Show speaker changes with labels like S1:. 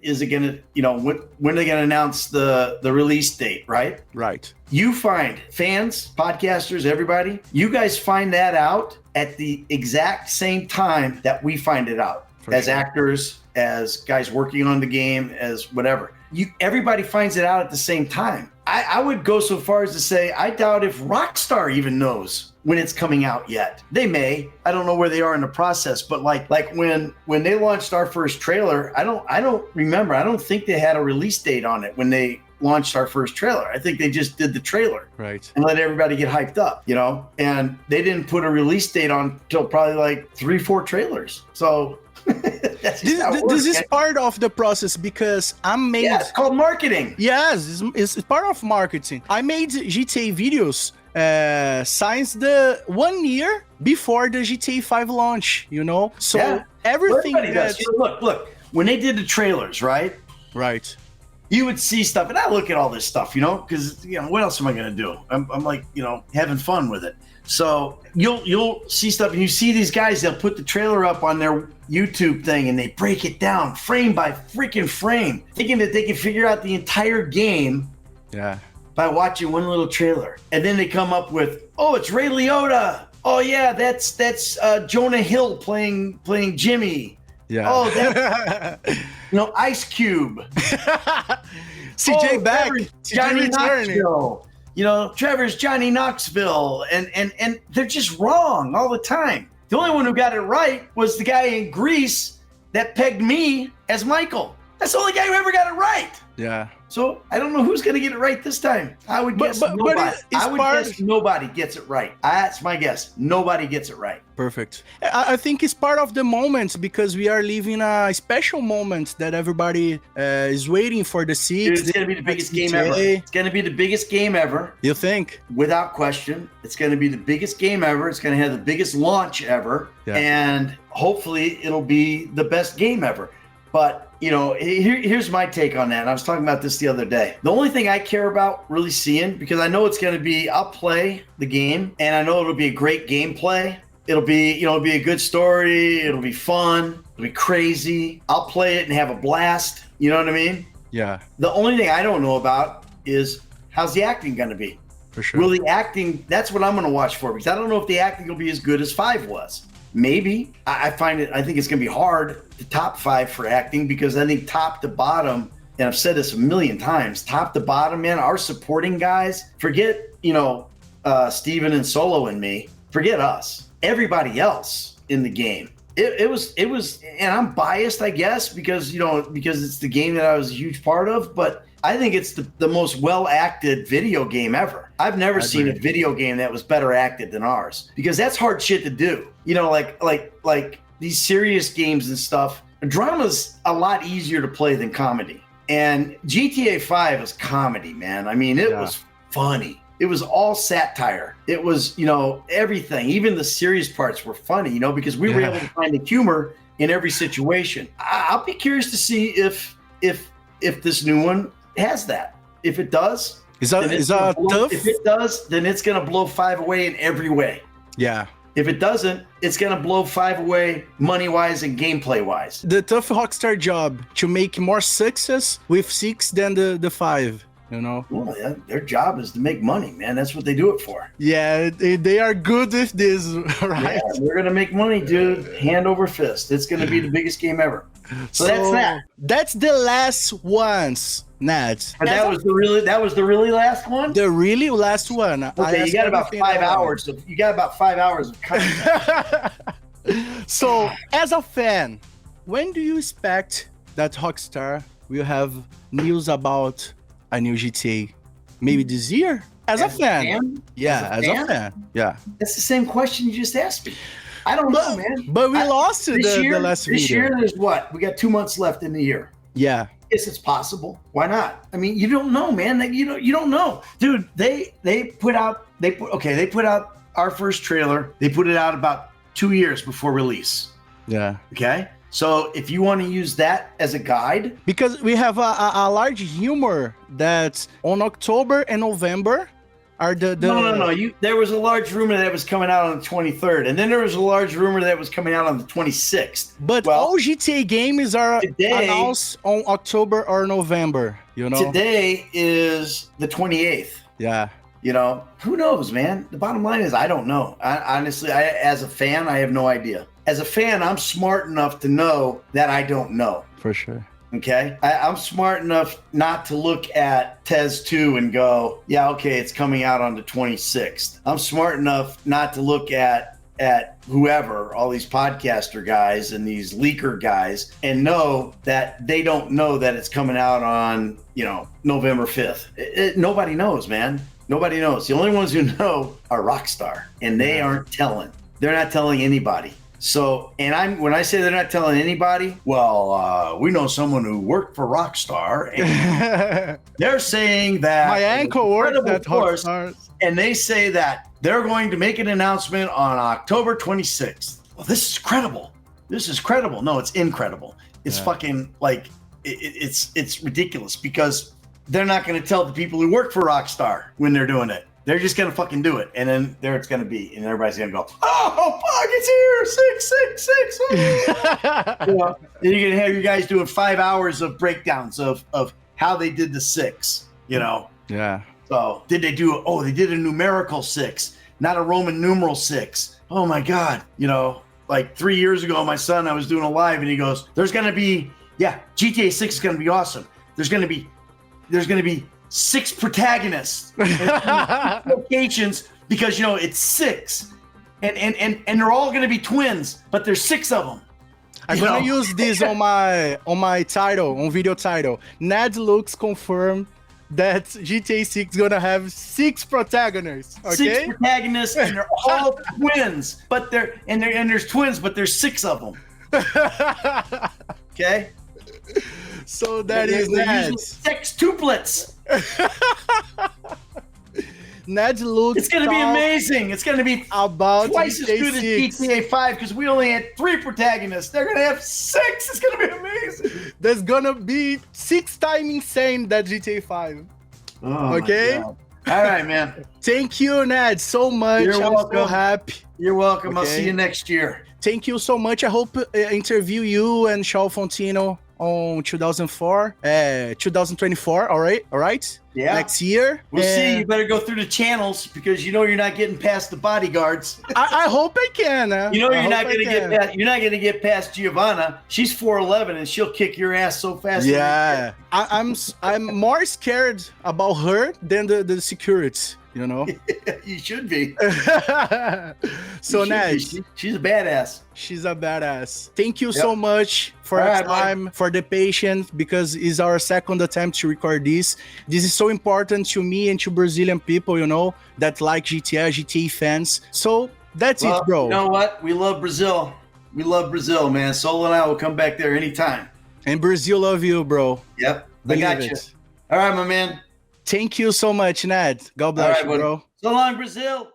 S1: is it gonna, when are they gonna announce the release date, right?
S2: Right.
S1: You find fans, podcasters, everybody, you guys find that out at the exact same time that we find it out. As actors, as guys working on the game, as whatever. Everybody finds it out at the same time. I would go so far as to say I doubt if Rockstar even knows when it's coming out yet. They may. I don't know where they are in the process, but like when they launched our first trailer, I don't remember. I don't think they had a release date on it when they launched our first trailer. I think they just did the trailer,
S2: right,
S1: and let everybody get hyped up, and they didn't put a release date on until probably like 3-4 trailers. So this
S2: is part of the process because I made.
S1: Yeah, it's called marketing.
S2: Yes, it's part of marketing. I made GTA videos since the 1 year before the GTA 5 launch. So everything.
S1: Look. When they did the trailers, right?
S2: Right.
S1: You would see stuff, and I look at all this stuff, because what else am I gonna do? I'm like, having fun with it. So you'll see stuff, and you see these guys. They'll put the trailer up on their YouTube thing, and they break it down frame by freaking frame, thinking that they can figure out the entire game.
S2: Yeah.
S1: By watching one little trailer, and then they come up with, oh, it's Ray Liotta. Oh yeah, that's Jonah Hill playing Jimmy.
S2: Yeah.
S1: Oh, that's Ice Cube.
S2: CJ Beck.
S1: Johnny Knoxville. Trevor's Johnny Knoxville, and they're just wrong all the time. The only one who got it right was the guy in Greece that pegged me as Michael. That's the only guy who ever got it right.
S2: Yeah.
S1: So I don't know who's going to get it right this time. I would guess nobody. Guess nobody gets it right. That's my guess. Nobody gets it right.
S2: Perfect. I think it's part of the moment because we are living a special moment that everybody is waiting for the seats.
S1: It's going to be the biggest game ever. It's going to be the biggest game ever.
S2: You think?
S1: Without question. It's going to be the biggest game ever. It's going to have the biggest launch ever. Yeah. And hopefully it'll be the best game ever. But here's my take on that. I was talking about this the other day. The only thing I care about really seeing, because I know it's going to be, I'll play the game and I know it'll be a great gameplay. It'll be, it'll be a good story. It'll be fun. It'll be crazy. I'll play it and have a blast. You know what I mean?
S2: Yeah.
S1: The only thing I don't know about is how's the acting going to be?
S2: For sure.
S1: Will the acting, that's what I'm going to watch for, because I don't know if the acting will be as good as 5 was. Maybe. I think it's going to be hard to top 5 for acting, because I think top to bottom, and I've said this a million times, top to bottom, man, our supporting guys, forget, Steven and Solo and me, forget us. Everybody else in the game. It was, and I'm biased, I guess, because it's the game that I was a huge part of, but I think it's the most well-acted video game ever. I've never seen a video game that was better acted than ours, because that's hard shit to do. Like these serious games and stuff, drama's a lot easier to play than comedy. And GTA 5 is comedy, man. I mean, it was funny. It was all satire. It was, everything. Even the serious parts were funny, because we were able to find the humor in every situation. I'll be curious to see if this new one has that. If it does,
S2: is that tough?
S1: If it does, then it's gonna blow 5 away in every way.
S2: Yeah.
S1: If it doesn't, it's gonna blow 5 away money-wise and gameplay-wise.
S2: The tough Rockstar job to make more success with 6 than the 5. Well,
S1: yeah, their job is to make money, man. That's what they do it for.
S2: Yeah, they are good with this, right?
S1: Yeah, we're gonna make money, dude. Hand over fist. It's gonna be the biggest game ever. So that's that.
S2: That's the last ones, Ned.
S1: But that was the really last one.
S2: The really last one.
S1: Okay, you got about 5 hours. You got about 5 hours of content.
S2: So, as a fan, when do you expect that Rockstar will have news about a new GTA? Maybe this year? As a fan? Yeah, as a fan. Yeah.
S1: That's the same question you just asked me. I don't know, man.
S2: But we lost the last video.
S1: This year, there's what? We got 2 months left in the year.
S2: Yeah.
S1: Yes, it's possible. Why not? I mean, you don't know, man. You don't know, dude. They put out our first trailer. They put it out about 2 years before release.
S2: Yeah.
S1: Okay. So if you want to use that as a guide,
S2: because we have a large humor that on October and November are the
S1: No. There was a large rumor that it was coming out on the 23rd, and then there was a large rumor that it was coming out on the 26th.
S2: But all GTA games are announced on October or November, you know?
S1: Today is the 28th.
S2: Yeah.
S1: You know, who knows, man? The bottom line is I don't know. Honestly, as a fan, I have no idea. As a fan, I'm smart enough to know that I don't know.
S2: For sure.
S1: Okay? I'm smart enough not to look at TES 2 and go, yeah, okay, it's coming out on the 26th. I'm smart enough not to look at whoever, all these podcaster guys and these leaker guys, and know that they don't know that it's coming out on, you know, November 5th. Nobody knows, man. Nobody knows. The only ones who know are Rockstar, and they aren't telling. They're not telling anybody. So, and when I say they're not telling anybody, well, we know someone who worked for Rockstar, and they're saying that
S2: my uncle worked at Rockstar,
S1: and they say that they're going to make an announcement on October 26th. Well, this is credible. This is credible. No, it's incredible. It's fucking like it's ridiculous because they're not going to tell the people who work for Rockstar when they're doing it. They're just going to fucking do it. And then there it's going to be. And everybody's going to go, oh, fuck, it's here. 666. You know, then you're going to have you guys doing 5 hours of breakdowns of how they did the 6, you know?
S2: Yeah.
S1: So did they do, they did a numerical 6, not a Roman numeral 6. Oh, my God. You know, like 3 years ago, my son, I was doing a live, and he goes, there's going to be, GTA 6 is going to be awesome. There's going to be 6 protagonists and locations because, you know, it's 6 and they're all going to be twins, but there's 6 of them.
S2: I'm going to use this on my title, on video title. Ned looks confirmed that GTA 6 is going to have 6 protagonists. Okay?
S1: 6 protagonists and they're all twins, but there's twins, but there's 6 of them. Okay?
S2: So that is Ned.
S1: Sextuplets.
S2: Ned looks.
S1: It's going to be amazing. It's going to be
S2: about
S1: twice as good as GTA 5 because we only had 3 protagonists. They're going to have 6. It's going to be amazing.
S2: There's going to be 6 times insane that GTA 5.
S1: Oh,
S2: okay?
S1: All right, man.
S2: Thank you, Ned, so much.
S1: You're welcome.
S2: I'm so happy.
S1: You're welcome.
S2: Okay?
S1: I'll see you next year.
S2: Thank you so much. I hope interview you and Shaw Fontino on 2024, all right?
S1: Yeah.
S2: Next year.
S1: We'll see. You better go through the channels because you know you're not getting past the bodyguards.
S2: I hope I can.
S1: You know you're not going to get past Giovanna. She's 4'11" and she'll kick your ass so fast.
S2: Yeah. I'm more scared about her than the security. You know,
S1: you should be.
S2: So nice.
S1: She's a badass.
S2: She's a badass. Thank you so much for your time, for the patience, because it's our second attempt to record this. This is so important to me and to Brazilian people, you know, that like GTA fans. So that's it, bro.
S1: You know what? We love Brazil. We love Brazil, man. Sol and I will come back there anytime.
S2: And Brazil love you, bro.
S1: Yep. I got you. All right, my man.
S2: Thank you so much, Ned. God bless you, bro.
S1: So long, Brazil.